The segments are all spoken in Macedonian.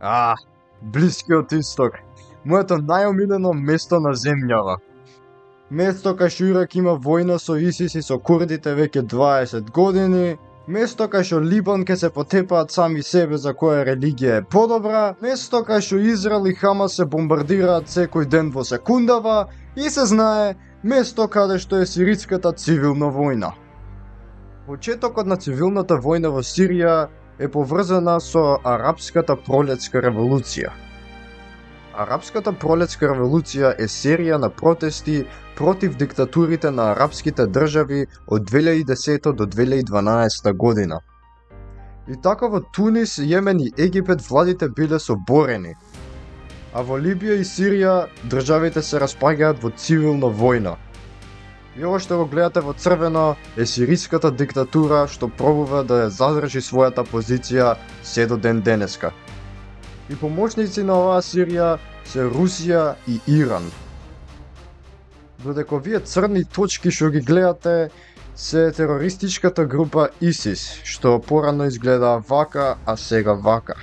А, Блискиот Исток. Моето најомилено место на земјава. Место кај што Ирак има војна со ИСИС и со курдите веќе 20 години. Место кај што Либан ке се потепаат сами себе за која религија е подобра. Место кај што Израел и Хамас се бомбардираат секој ден во секундава. И се знае, место каде што е сириската цивилна војна. Почетокот на цивилната војна во Сирија е поврзана со Арапската пролетска револуција. Арапската пролетска револуција е серија на протести против диктатурите на арапските држави од 2010 до 2012 година. И така во Тунис, Јемен и Египет владите биле соборени, а во Либија и Сирија државите се распаѓаат во цивилна војна. И ова што го гледате во црвено е сириската диктатура што пробува да ја задржи својата позиција се до ден денеска. И помошници на оваа Сирија се Русија и Иран. Додека овие црни точки што ги гледате се терористичката група ИСИС, што порано изгледа вака, а сега вака.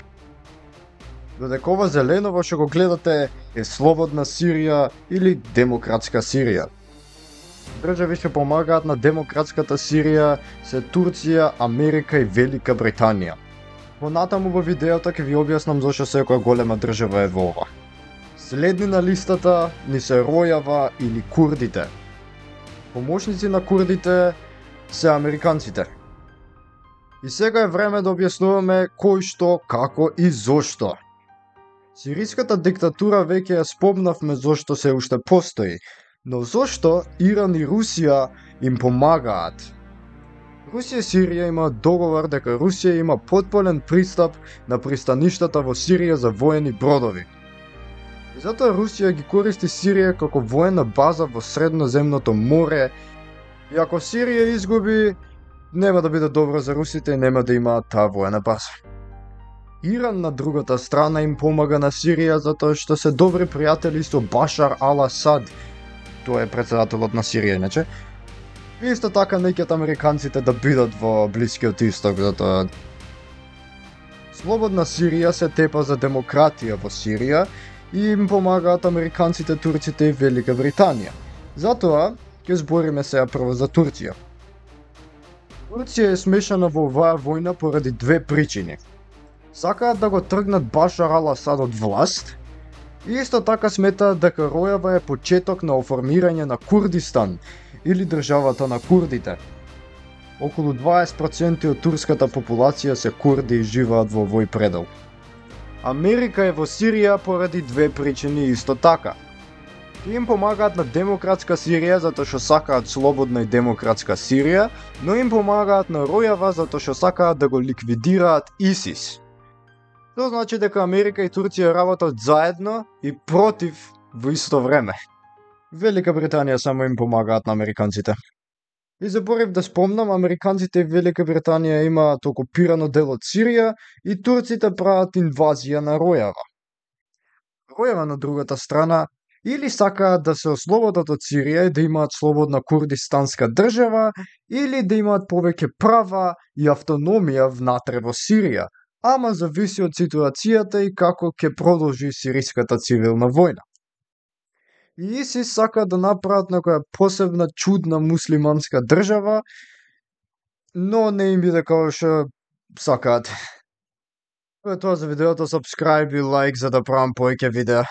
Додека ова зеленово што го гледате е Слободна Сирија или Демократска Сирија. Држави што помагаат на Демократската Сирија се Турција, Америка и Велика Британија. Понатаму во видеото ќе ви објаснам зошто секоја голема држава е во ова. Следни на листата ни се Ројава или курдите. Помошници на курдите се американците. И сега е време да објаснуваме кој што, како и зошто. Сириската диктатура веќе ја спомнавме зошто се уште постои, но зошто Иран и Русија им помагаат? Русија и Сирија имаат договор дека Русија има потполен пристап на пристаништата во Сирија за воени бродови. И затоа Русија ги користи Сирија како воена база во Средноземното море. И ако Сирија изгуби, нема да биде добро за русите и нема да имаат таа воена база. Иран на другата страна им помага на Сирија затоа што се добри пријатели со Башар ал-Асад. Тој е претседателот на Сирија, иначе. И исто така неќат американците да бидат во Блискиот Исток, затоа Слободна Сирија се тепа за демократија во Сирија и им помагаат американците, турците и Велика Британија. Затоа ќе збориме сега прво за Турција. Турција е смешана во оваа војна поради две причини. Сакаат да го тргнат Башар ал-Асад од власт, и исто така сметаат дека Ројава е почеток на оформирање на Курдистан или државата на курдите. Околу 20% од турската популација се курди и живеат во овој предел. Америка е во Сирија поради две причини исто така. Тие им помагаат на Демократска Сирија затоа што сакаат слободна и демократска Сирија, но им помагаат на Ројава затоа што сакаат да го ликвидираат ИСИС. Тоа значи дека Америка и Турција работат заедно и против во исто време. Велика Британија само им помагаат на американците. И заборив да спомнам, американците и Велика Британија имаат окупирано дел од Сирија и турците прават инвазија на Ројава. Ројава на другата страна или сакаат да се ослободат од Сирија и да имаат слободна курдистанска држава, или да имаат повеќе права и автономија внатре во Сирија, ама зависи од ситуацијата и како ќе продолжи сириската цивилна војна. И ИСИС сака да направат некоја посебна чудна муслиманска држава, но не им биде како што сакаат. Тоа е тоа за видеото, subscribe и лайк за да правам повеќе видеа.